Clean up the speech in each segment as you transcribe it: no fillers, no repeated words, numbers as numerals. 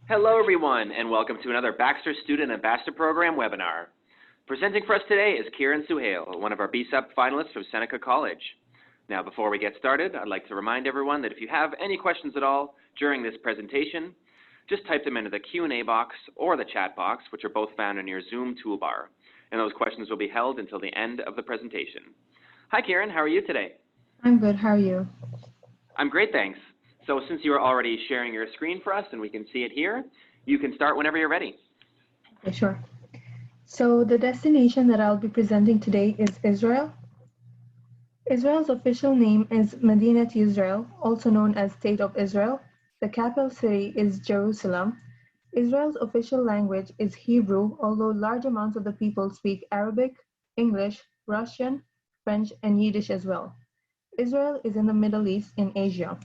Hello, everyone, and welcome to another Baxter Student Ambassador Program webinar. Presenting for us today is Kiran Suhail, one of our BSAP finalists from Seneca College. Now, before we get started, I'd like to remind everyone that if you have any questions at all during this presentation, just type them into the Q&A box or the chat box, which are both found in your Zoom toolbar, and those questions will be held until the end of the presentation. Hi, Kiran. How are you today? I'm good. How are you? I'm great, thanks. So since you are already sharing your screen for us and we can see it here, you can start whenever you're ready. Okay, sure. So the destination that I'll be presenting today is Israel. Israel's official name is Medinat Israel, also known as State of Israel. The capital city is Jerusalem. Israel's official language is Hebrew, although large amounts of the people speak Arabic, English, Russian, French, and Yiddish as well. Israel is in the Middle East in Asia.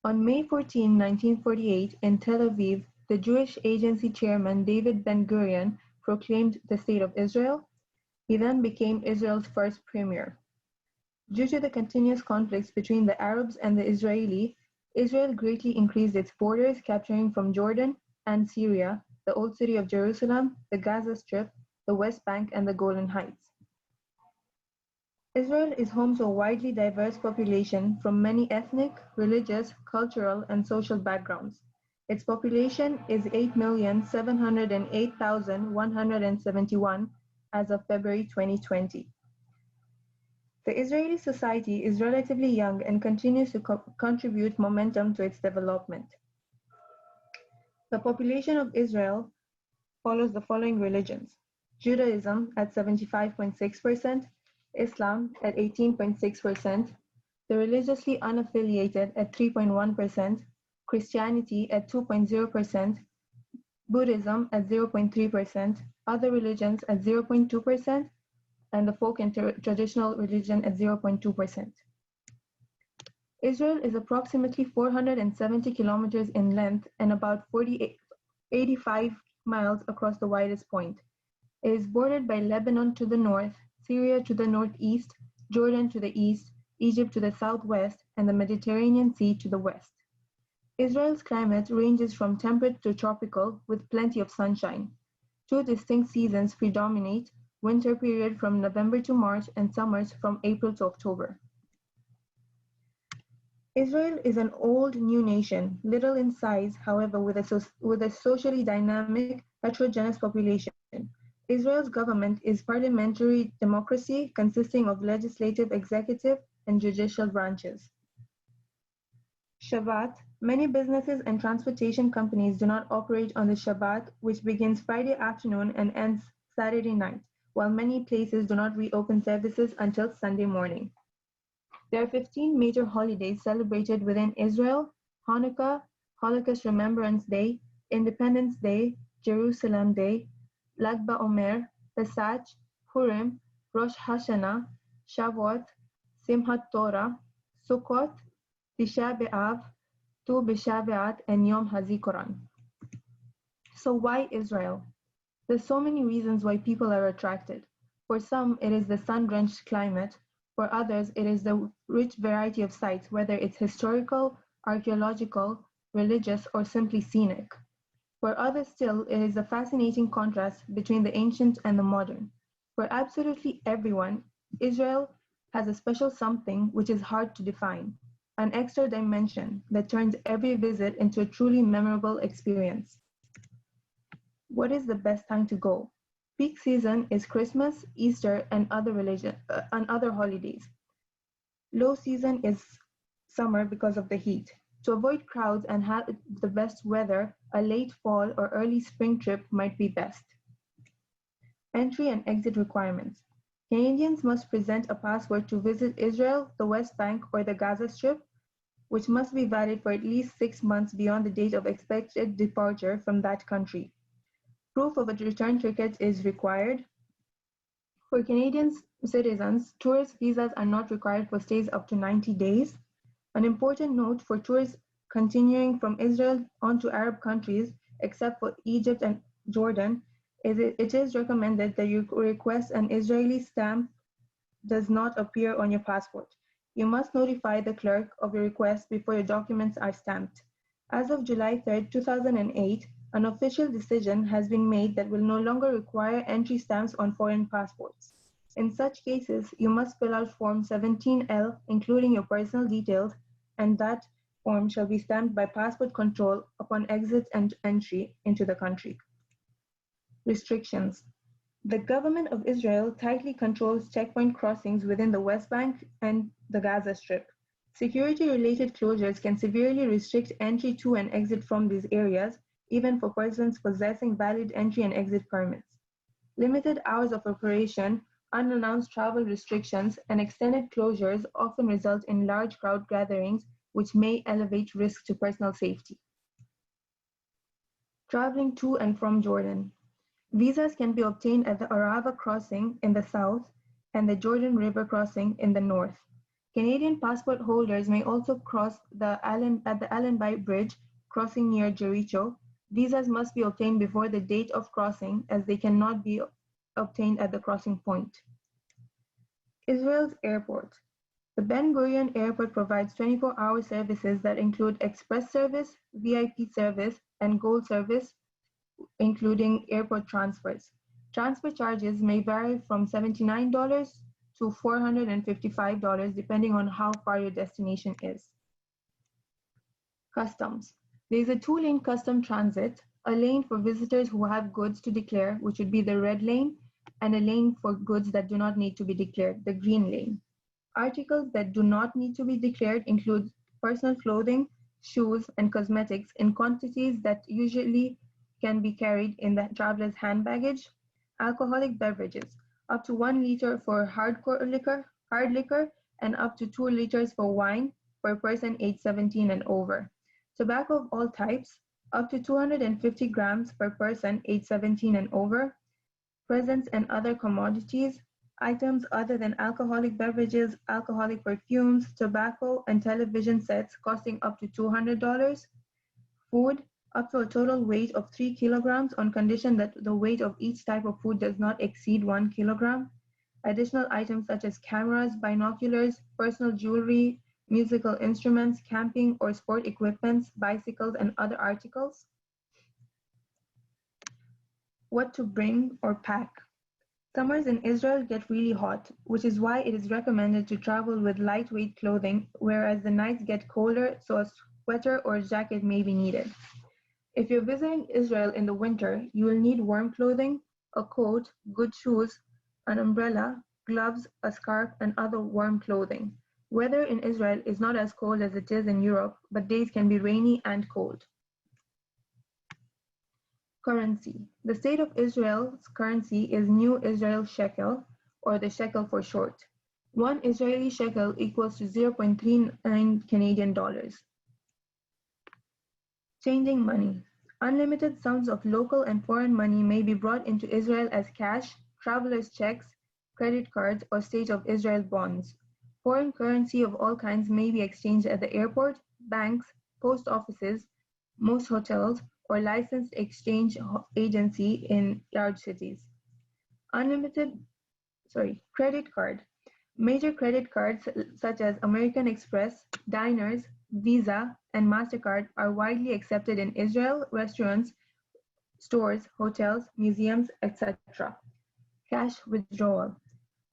On May 14, 1948, in Tel Aviv, the Jewish Agency chairman David Ben-Gurion proclaimed the State of Israel. He then became Israel's first premier. Due to the continuous conflicts between the Arabs and the Israeli, Israel greatly increased its borders, capturing from Jordan and Syria the Old City of Jerusalem, the Gaza Strip, the West Bank, and the Golan Heights. Israel is home to a widely diverse population from many ethnic, religious, cultural, and social backgrounds. Its population is 8,708,171 as of February 2020. The Israeli society is relatively young and continues to contribute momentum to its development. The population of Israel follows the following religions: Judaism at 75.6%, Islam at 18.6%, the religiously unaffiliated at 3.1%, Christianity at 2.0%, Buddhism at 0.3%, other religions at 0.2%, and the folk and traditional religion at 0.2%. Israel is approximately 470 kilometers in length and about 85 miles across the widest point. It is bordered by Lebanon to the north, Syria to the northeast, Jordan to the east, Egypt to the southwest, and the Mediterranean Sea to the west. Israel's climate ranges from temperate to tropical, with plenty of sunshine. Two distinct seasons predominate: winter period from November to March and summers from April to October. Israel is an old new nation, little in size, however, with a socially dynamic, heterogeneous population. Israel's government is parliamentary democracy consisting of legislative, executive, and judicial branches. Shabbat. Many businesses and transportation companies do not operate on the Shabbat, which begins Friday afternoon and ends Saturday night, while many places do not reopen services until Sunday morning. There are 15 major holidays celebrated within Israel: Hanukkah, Holocaust Remembrance Day, Independence Day, Jerusalem Day, Lag BaOmer, Pesach, Purim, Rosh Hashanah, Shavuot, Simchat Torah, Sukkot, Tisha B'Av, Tu B'Shavat, and Yom HaZikaron. So why Israel? There's so many reasons why people are attracted. For some, it is the sun-drenched climate. For others, it is the rich variety of sites, whether it's historical, archaeological, religious, or simply scenic. For others still, it is the fascinating contrast between the ancient and the modern. For absolutely everyone, Israel has a special something which is hard to define, an extra dimension that turns every visit into a truly memorable experience. What is the best time to go? Peak season is Christmas, Easter, and other holidays. Low season is summer because of the heat. To avoid crowds and have the best weather, a late fall or early spring trip might be best. Entry and exit requirements. Canadians must present a passport to visit Israel, the West Bank, or the Gaza Strip, which must be valid for at least 6 months beyond the date of expected departure from that country. Proof of a return ticket is required. For Canadian citizens, tourist visas are not required for stays up to 90 days. An important note for tourists continuing from Israel onto Arab countries, except for Egypt and Jordan, it is recommended that you request an Israeli stamp does not appear on your passport. You must notify the clerk of your request before your documents are stamped. As of July 3, 2008, an official decision has been made that will no longer require entry stamps on foreign passports. In such cases, you must fill out Form 17L, including your personal details, and that form shall be stamped by passport control upon exit and entry into the country. Restrictions. The government of Israel tightly controls checkpoint crossings within the West Bank and the Gaza Strip. Security-related closures can severely restrict entry to and exit from these areas, even for persons possessing valid entry and exit permits. Limited hours of operation, unannounced travel restrictions, and extended closures often result in large crowd gatherings, which may elevate risk to personal safety. Traveling to and from Jordan. Visas can be obtained at the Arava crossing in the south and the Jordan River crossing in the north. Canadian passport holders may also cross at the Allenby Bridge crossing near Jericho. Visas must be obtained before the date of crossing, as they cannot be obtained at the crossing point. Israel's airport. The Ben Gurion Airport provides 24-hour services that include express service, VIP service, and gold service, including airport transfers. Transfer charges may vary from $79 to $455 depending on how far your destination is. Customs. There is a two-lane custom transit, a lane for visitors who have goods to declare, which would be the red lane, and a lane for goods that do not need to be declared, the green lane. Articles that do not need to be declared include personal clothing, shoes, and cosmetics in quantities that usually can be carried in the traveler's hand baggage. Alcoholic beverages, up to 1 liter for hard liquor, and up to 2 liters for wine per person age 17 and over. Tobacco of all types, up to 250 grams per person age 17 and over. Presents and other commodities, items other than alcoholic beverages, alcoholic perfumes, tobacco, and television sets costing up to $200. Food, up to a total weight of 3 kilograms on condition that the weight of each type of food does not exceed 1 kilogram. Additional items such as cameras, binoculars, personal jewelry, musical instruments, camping or sport equipments, bicycles, and other articles. What to bring or pack. Summers in Israel get really hot, which is why it is recommended to travel with lightweight clothing, whereas the nights get colder, so a sweater or jacket may be needed. If you're visiting Israel in the winter, you will need warm clothing, a coat, good shoes, an umbrella, gloves, a scarf, and other warm clothing. Weather in Israel is not as cold as it is in Europe, but days can be rainy and cold. Currency. The State of Israel's currency is New Israel Shekel, or the shekel for short. 1 Israeli shekel equals to 0.39 Canadian dollars. Changing money. Unlimited sums of local and foreign money may be brought into Israel as cash, traveler's checks, credit cards, or State of Israel bonds. Foreign currency of all kinds may be exchanged at the airport, banks, post offices, most hotels, or licensed exchange agency in large cities. Credit card. Major credit cards such as American Express, Diners, Visa, and MasterCard are widely accepted in Israel, restaurants, stores, hotels, museums, etc. Cash withdrawal.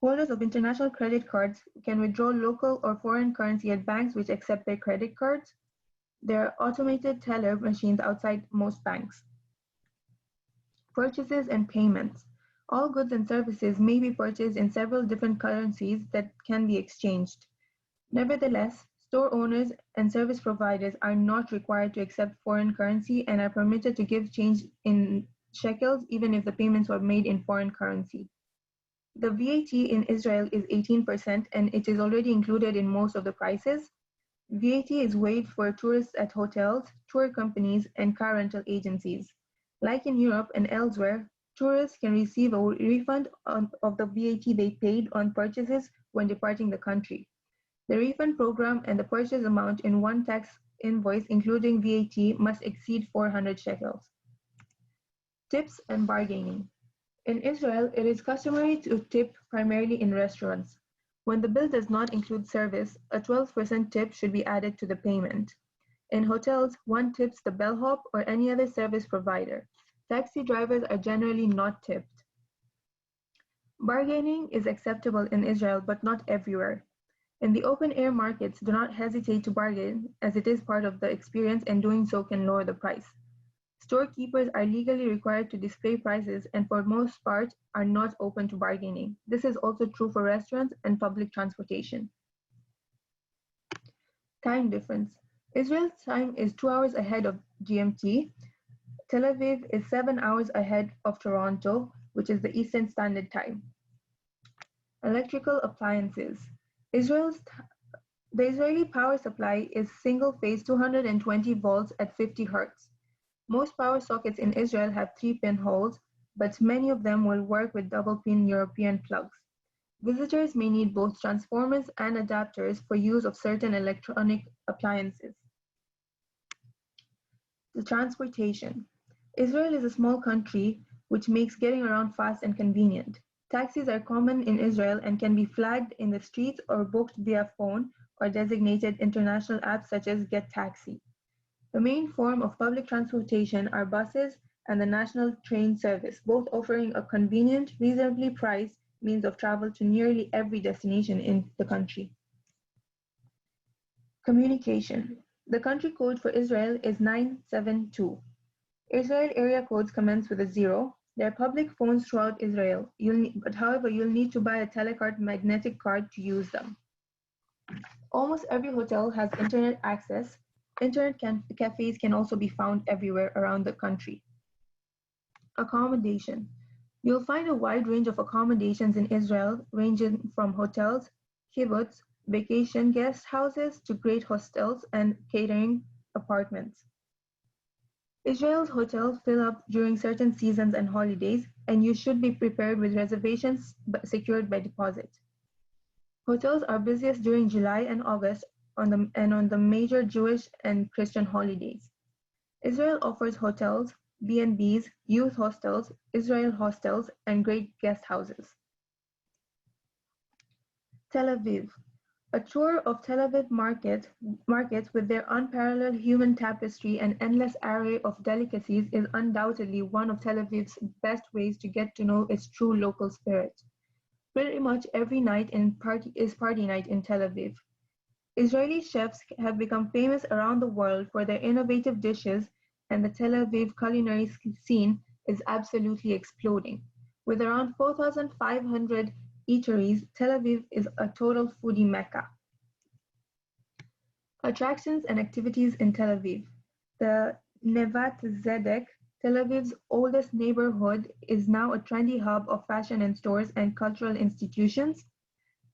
Holders of international credit cards can withdraw local or foreign currency at banks which accept their credit cards. There are automated teller machines outside most banks. Purchases and payments. All goods and services may be purchased in several different currencies that can be exchanged. Nevertheless, store owners and service providers are not required to accept foreign currency and are permitted to give change in shekels even if the payments were made in foreign currency. The VAT in Israel is 18% and it is already included in most of the prices. VAT is waived for tourists at hotels, tour companies, and car rental agencies. Like in Europe and elsewhere, tourists can receive a refund of the VAT they paid on purchases when departing the country. The refund program and the purchase amount in one tax invoice, including VAT, must exceed 400 shekels. Tips and bargaining. In Israel, it is customary to tip primarily in restaurants. When the bill does not include service, a 12% tip should be added to the payment. In hotels, one tips the bellhop or any other service provider. Taxi drivers are generally not tipped. Bargaining is acceptable in Israel but not everywhere. In the open-air markets, do not hesitate to bargain, as it is part of the experience and doing so can lower the price. Storekeepers are legally required to display prices and for most part are not open to bargaining. This is also true for restaurants and public transportation. Time difference. Israel's time is 2 hours ahead of GMT. Tel Aviv is 7 hours ahead of Toronto, which is the Eastern Standard Time. Electrical appliances. The Israeli power supply is single-phase 220 volts at 50 Hz. Most power sockets in Israel have 3-pin holes, but many of them will work with double-pin European plugs. Visitors may need both transformers and adapters for use of certain electronic appliances. The transportation. Israel is a small country, which makes getting around fast and convenient. Taxis are common in Israel and can be flagged in the streets or booked via phone or designated international apps such as Get Taxi. The main form of public transportation are buses and the national train service, both offering a convenient, reasonably priced means of travel to nearly every destination in the country. Communication. The country code for Israel is 972. Israel area codes commence with a 0. There are public phones throughout Israel, however, you'll need to buy a telecard magnetic card to use them. Almost every hotel has internet access. Internet cafes can also be found everywhere around the country. Accommodation. You'll find a wide range of accommodations in Israel, ranging from hotels, kibbutz, vacation guest houses to great hostels and catering apartments. Israel's hotels fill up during certain seasons and holidays, and you should be prepared with reservations secured by deposit. Hotels are busiest during July and August on the major Jewish and Christian holidays. Israel offers hotels, B&Bs, youth hostels, Israel hostels, and great guest houses. Tel Aviv. A tour of Tel Aviv markets with their unparalleled human tapestry and endless array of delicacies is undoubtedly one of Tel Aviv's best ways to get to know its true local spirit. Pretty much every night is party night in Tel Aviv. Israeli chefs have become famous around the world for their innovative dishes, and the Tel Aviv culinary scene is absolutely exploding. With around 4,500 eateries, Tel Aviv is a total foodie mecca. Attractions and activities in Tel Aviv. The Nevat Zedek, Tel Aviv's oldest neighborhood, is now a trendy hub of fashion and stores and cultural institutions.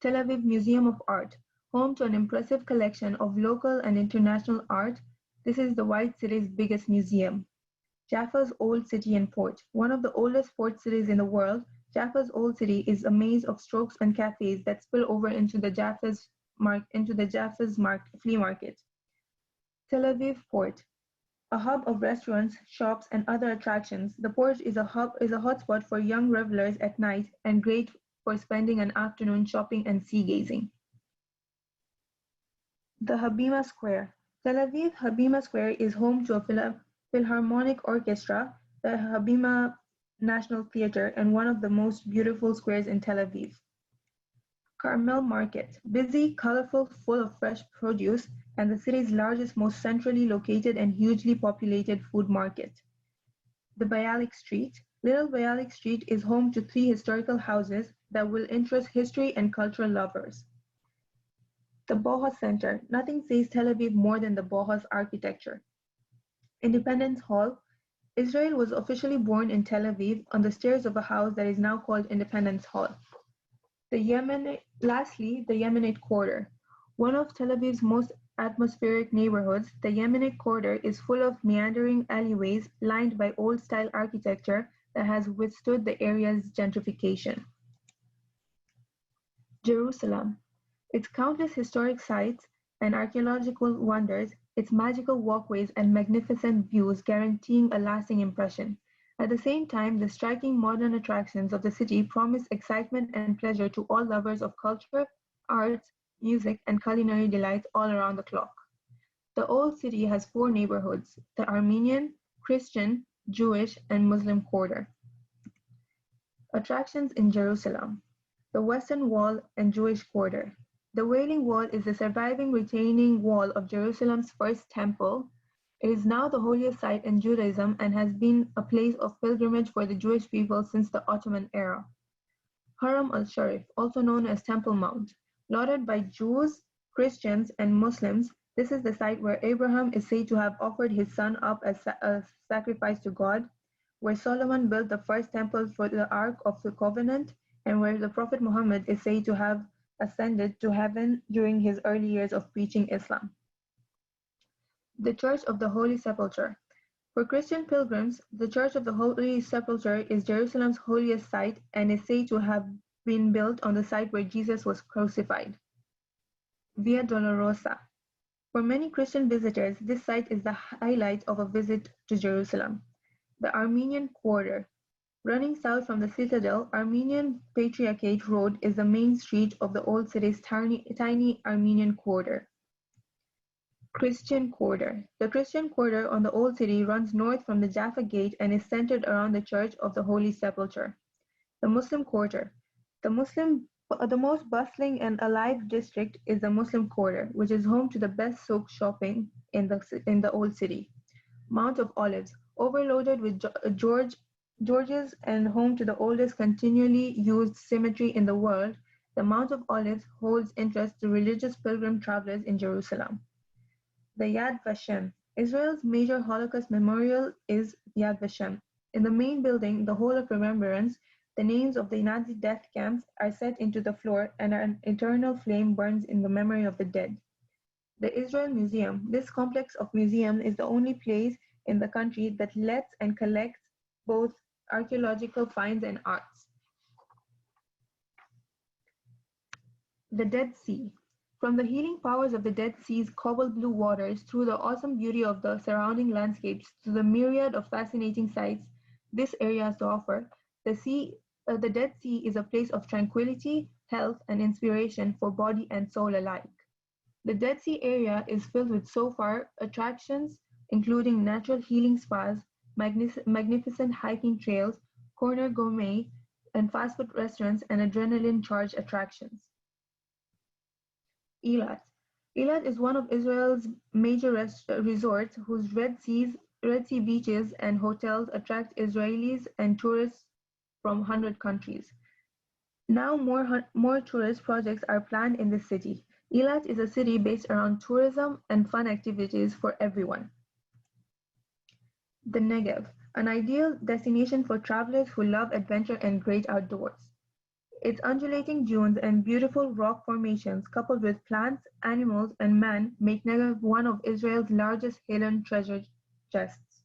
Tel Aviv Museum of Art, home to an impressive collection of local and international art. This is the White City's biggest museum. Jaffa's Old City and Port, one of the oldest port cities in the world. Jaffa's Old City is a maze of strokes and cafes that spill over into the Jaffa's flea market. Tel Aviv Port, a hub of restaurants, shops, and other attractions. The port is a hotspot for young revelers at night and great for spending an afternoon shopping and sea gazing. The Habima Square. Tel Aviv Habima Square is home to a Philharmonic Orchestra, the Habima National Theatre, and one of the most beautiful squares in Tel Aviv. Carmel Market, busy, colorful, full of fresh produce, and the city's largest, most centrally located and hugely populated food market. The Bialik Street. Little Bialik Street is home to 3 historical houses that will interest history and cultural lovers. The Bohas Center. Nothing says Tel Aviv more than the Bohas architecture. Independence Hall. Israel was officially born in Tel Aviv on the stairs of a house that is now called Independence Hall. Lastly, the Yemenite Quarter. One of Tel Aviv's most atmospheric neighborhoods, the Yemenite Quarter is full of meandering alleyways lined by old-style architecture that has withstood the area's gentrification. Jerusalem. Its countless historic sites and archaeological wonders, its magical walkways and magnificent views guaranteeing a lasting impression. At the same time, the striking modern attractions of the city promise excitement and pleasure to all lovers of culture, arts, music, and culinary delights all around the clock. The Old City has four neighborhoods: the Armenian, Christian, Jewish, and Muslim quarter. Attractions in Jerusalem: the Western Wall and Jewish quarter. The Wailing Wall is the surviving retaining wall of Jerusalem's first temple. It is now the holiest site in Judaism and has been a place of pilgrimage for the Jewish people since the Ottoman era. Haram al-Sharif, also known as Temple Mount. Lauded by Jews, Christians, and Muslims, this is the site where Abraham is said to have offered his son up as a sacrifice to God, where Solomon built the first temple for the Ark of the Covenant, and where the Prophet Muhammad is said to have ascended to heaven during his early years of preaching Islam. The Church of the Holy Sepulchre. For Christian pilgrims, the Church of the Holy Sepulchre is Jerusalem's holiest site and is said to have been built on the site where Jesus was crucified. Via Dolorosa. For many Christian visitors, this site is the highlight of a visit to Jerusalem. The Armenian Quarter. Running south from the citadel, Armenian Patriarchate Road is the main street of the old city's tiny Armenian quarter. Christian Quarter. The Christian Quarter on the Old City runs north from the Jaffa Gate and is centered around the Church of the Holy Sepulchre. The Muslim Quarter. The most bustling and alive district is the Muslim Quarter, which is home to the best souk shopping in the Old City. Mount of Olives. Overloaded with Georges and home to the oldest continually used cemetery in the world, the Mount of Olives holds interest to religious pilgrim travelers in Jerusalem. The Yad Vashem. Israel's major Holocaust memorial is Yad Vashem. In the main building, the Hall of Remembrance, the names of the Nazi death camps are set into the floor and an eternal flame burns in the memory of the dead. The Israel Museum. This complex of museums is the only place in the country that lets and collects both archaeological finds and arts. The Dead Sea. From the healing powers of the Dead Sea's cobalt blue waters through the awesome beauty of the surrounding landscapes to the myriad of fascinating sights this area has to offer, the Dead Sea is a place of tranquility, health, and inspiration for body and soul alike. The Dead Sea area is filled with so far attractions including natural healing spas, magnificent hiking trails, corner gourmet, and fast food restaurants and adrenaline-charged attractions. Eilat. Eilat is one of Israel's major resorts whose Red Sea beaches and hotels attract Israelis and tourists from 100 countries. Now more tourist projects are planned in the city. Eilat is a city based around tourism and fun activities for everyone. The Negev, an ideal destination for travelers who love adventure and great outdoors. Its undulating dunes and beautiful rock formations, coupled with plants, animals, and man, make Negev one of Israel's largest hidden treasure chests.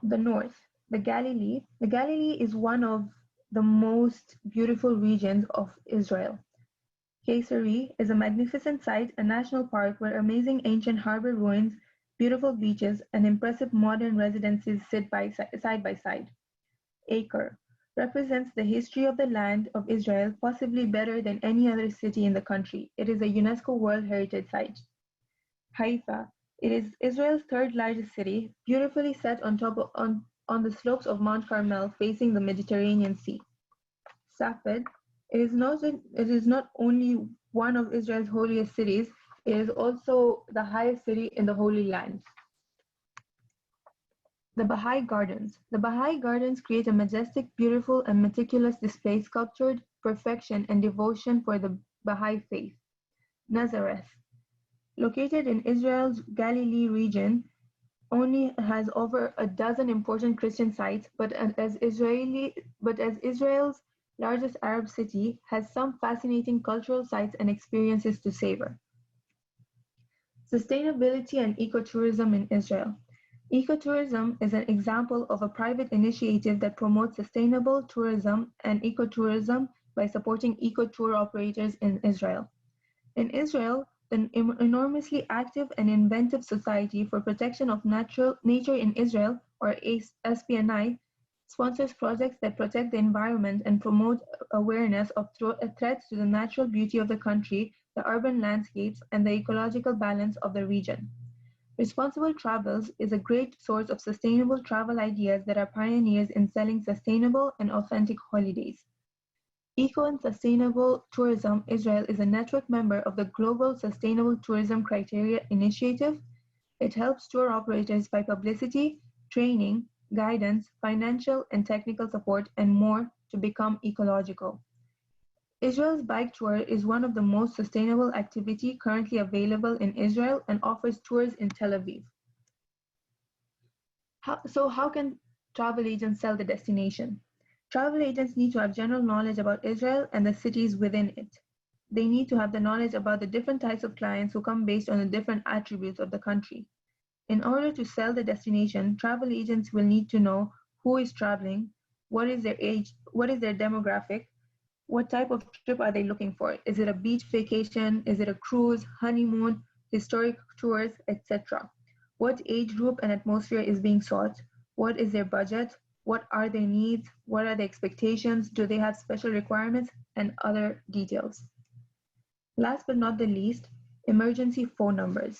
The North, the Galilee. The Galilee is one of the most beautiful regions of Israel. Kayseri is a magnificent site, a national park where amazing ancient harbor ruins, beautiful beaches, and impressive modern residences sit side by side. Acre represents the history of the land of Israel possibly better than any other city in the country. It is a UNESCO World Heritage Site. Haifa. It is Israel's third largest city, beautifully set on the slopes of Mount Carmel facing the Mediterranean Sea. Safed. It is not only one of Israel's holiest cities, it is also the highest city in the Holy Land. The Baha'i Gardens. The Baha'i Gardens create a majestic, beautiful, and meticulous display sculptured perfection and devotion for the Baha'i faith. Nazareth. Located in Israel's Galilee region, only has over a dozen important Christian sites, but as Israel's largest Arab city, has some fascinating cultural sites and experiences to savor. Sustainability and ecotourism in Israel. Ecotourism is an example of a private initiative that promotes sustainable tourism and ecotourism by supporting eco-tour operators in Israel. In Israel, the enormously active and inventive Society for Protection of Nature in Israel, or SPNI, sponsors projects that protect the environment and promote awareness of threats to the natural beauty of the country the urban landscapes, and the ecological balance of the region. Responsible Travels is a great source of sustainable travel ideas that are pioneers in selling sustainable and authentic holidays. Eco and Sustainable Tourism Israel is a network member of the Global Sustainable Tourism Criteria Initiative. It helps tour operators by publicity, training, guidance, financial and technical support, and more to become ecological. Israel's bike tour is one of the most sustainable activity currently available in Israel and offers tours in Tel Aviv. How can travel agents sell the destination? Travel agents need to have general knowledge about Israel and the cities within it. They need to have the knowledge about the different types of clients who come based on the different attributes of the country. In order to sell the destination, travel agents will need to know who is traveling, what is their age, what is their demographic, what type of trip are they looking for? Is it a beach vacation? Is it a cruise, honeymoon, historic tours, etc.? What age group and atmosphere is being sought? What is their budget? What are their needs? What are their expectations? Do they have special requirements? And other details. Last but not the least, emergency phone numbers.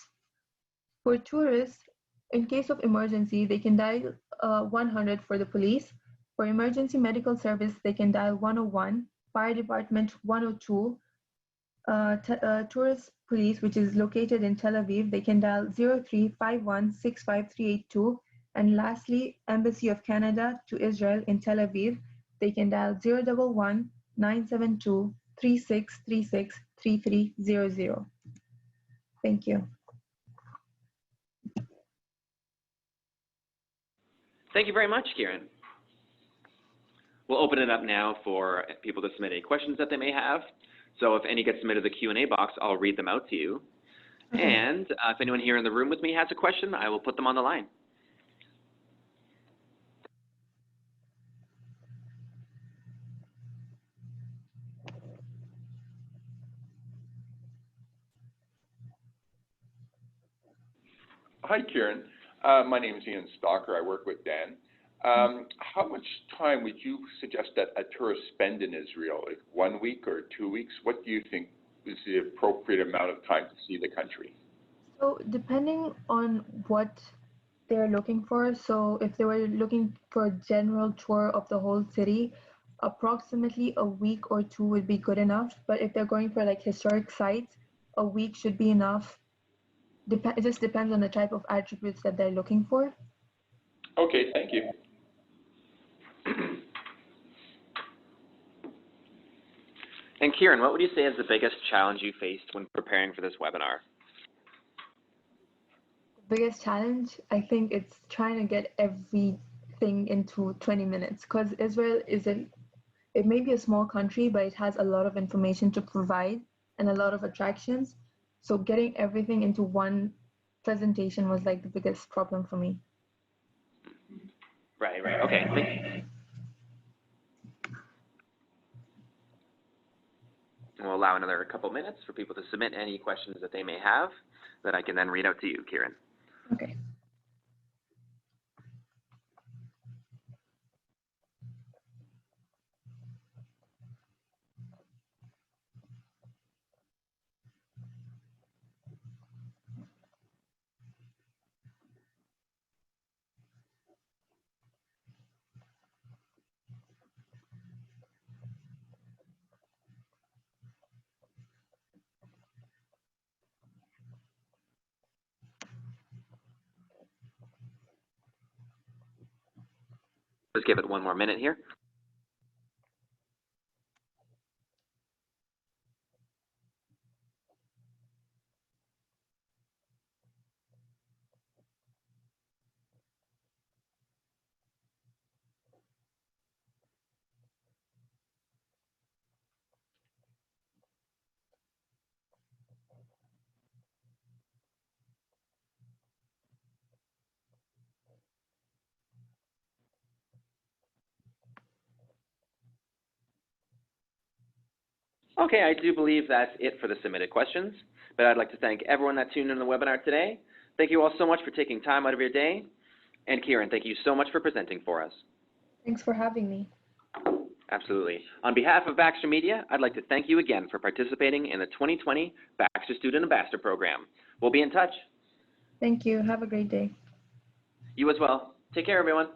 For tourists, in case of emergency, they can dial 100 for the police. For emergency medical service, they can dial 101, fire department 102, tourist police, which is located in Tel Aviv, they can dial 0351 and lastly, Embassy of Canada to Israel in Tel Aviv, they can dial 011 972 3636 3300. Thank you. Thank you very much, Kiran. We'll open it up now for people to submit any questions that they may have. So if any get submitted to the Q&A box, I'll read them out to you. Okay. And if anyone here in the room with me has a question, I will put them on the line. Hi, Kiran. My name is Ian Stalker. I work with Dan. How much time would you suggest that a tourist spend in Israel? Like 1 week or 2 weeks? What do you think is the appropriate amount of time to see the country? So depending on what they're looking for, so if they were looking for a general tour of the whole city, approximately a week or 2 would be good enough. But if they're going for like historic sites, a week should be enough. It just depends on the type of attributes that they're looking for. Okay, thank you. And Kiran, what would you say is the biggest challenge you faced when preparing for this webinar? The biggest challenge, I think it's trying to get everything into 20 minutes because Israel it may be a small country, but it has a lot of information to provide and a lot of attractions. So getting everything into one presentation was like the biggest problem for me. Right, okay. We'll allow another couple minutes for people to submit any questions that they may have that I can then read out to you, Kiran. Okay. Just give it 1 more minute here. Okay, I do believe that's it for the submitted questions, but I'd like to thank everyone that tuned in the webinar today. Thank you all so much for taking time out of your day. And Kiran, thank you so much for presenting for us. Thanks for having me. Absolutely. On behalf of Baxter Media, I'd like to thank you again for participating in the 2020 Baxter Student Ambassador Program. We'll be in touch. Thank you. Have a great day. You as well. Take care, everyone.